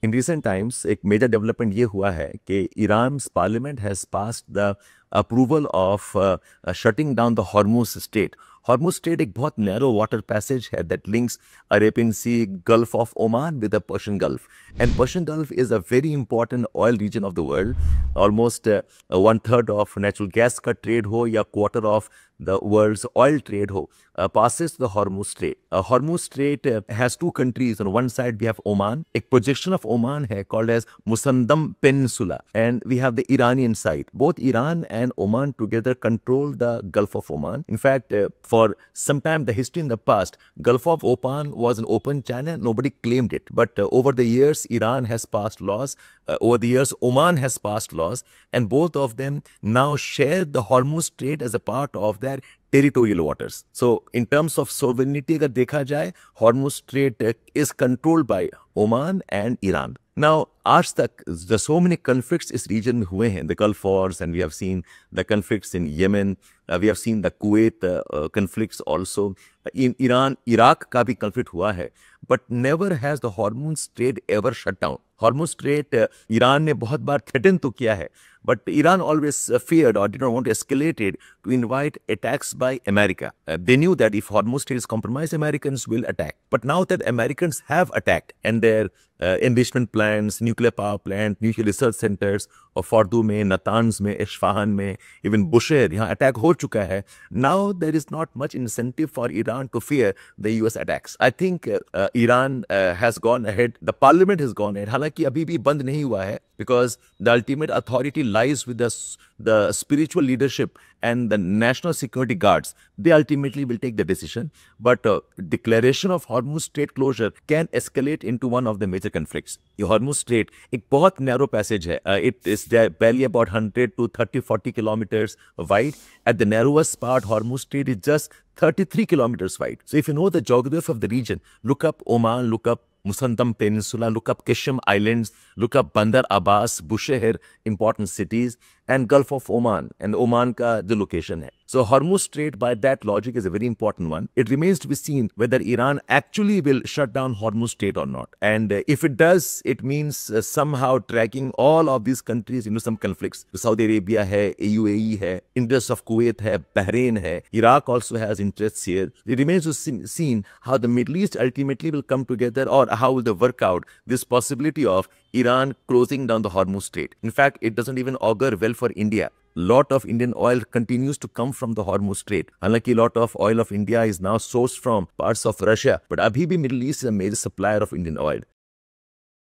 इन recent times एक major development ये हुआ है कि Iran parliament has passed the approval of shutting down the Hormuz strait. Hormuz strait एक बहुत नैरो वाटर पैसेज है that links Arabian Sea, Gulf of Oman with the Persian Gulf, and Persian Gulf is a very important oil region of the world. Almost one third of natural gas का trade हो या quarter of the world's oil trade ho passes the Hormuz Strait. Hormuz Strait has two countries. On one side we have Oman. एक projection of Oman है called as Musandam Peninsula, and we have the Iranian side. Both Iran and Oman together control the Gulf of Oman. In fact, for some time, the history in the past, Gulf of Oman was an open channel. Nobody claimed it. But over the years, Iran has passed laws. Over the years, Oman has passed laws, and both of them now share the Hormuz Strait as a part of their territorial waters. So, in terms of sovereignty, अगर देखा जाए, Hormuz Strait is controlled by Oman and Iran. Now, आज तक there's so many conflicts इस region में हुए हैं, the Gulf Wars, and we have seen the conflicts in Yemen, we have seen the Kuwait conflicts also. In Iran, Iraq का भी conflict हुआ है, but never has the Hormuz Strait ever shut down. Hormuz Strait Iran ने बहुत बार threaten तो किया है, but Iran always feared or did not want to escalate it to invite attacks by America. They knew that if Hormuz Strait is compromised, Americans will attack. But now that Americans have attacked and their enrichment plants, nuclear power plant, nuclear research centers, और फॉर्दू में, नतान्स में, Isfahan में, even Bushehr यहाँ attack हो चुका है. Now there is not much incentive for Iran to fear the US attacks. I think Iran has gone ahead. The parliament has gone ahead. हालांकि अभी भी बंद नहीं हुआ है because the ultimate authority lies with the spiritual leadership and the national security guards. They ultimately will take the decision. But declaration of Hormuz Strait closure can escalate into one of the major conflicts. ये Hormuz Strait एक बहुत narrow passage है. It is barely about 100 to 30-40 kilometers wide. At the narrowest part, Hormuz Strait is just 33 kilometers wide. So if you know the geography of the region, look up Oman, look up Musandam Peninsula, look up Qashm Islands, look up Bandar Abbas, Bushehr, important cities, and Gulf of Oman, and Oman ka the location hai. So Hormuz Strait, by that logic, is a very important one. It remains to be seen whether Iran actually will shut down Hormuz Strait or not. And if it does, it means somehow dragging all of these countries into some conflicts. Saudi Arabia hai, UAE hai, interests of Kuwait hai, Bahrain hai, Iraq also has interests here. It remains to be seen how the Middle East ultimately will come together, or how will they work out this possibility of Iran closing down the Hormuz Strait. In fact, it doesn't even augur well for India. Lot of Indian oil continues to come from the Hormuz Strait. हालांकि lot of oil of India is now sourced from parts of Russia, but अभी भी Middle East is a major supplier of Indian oil.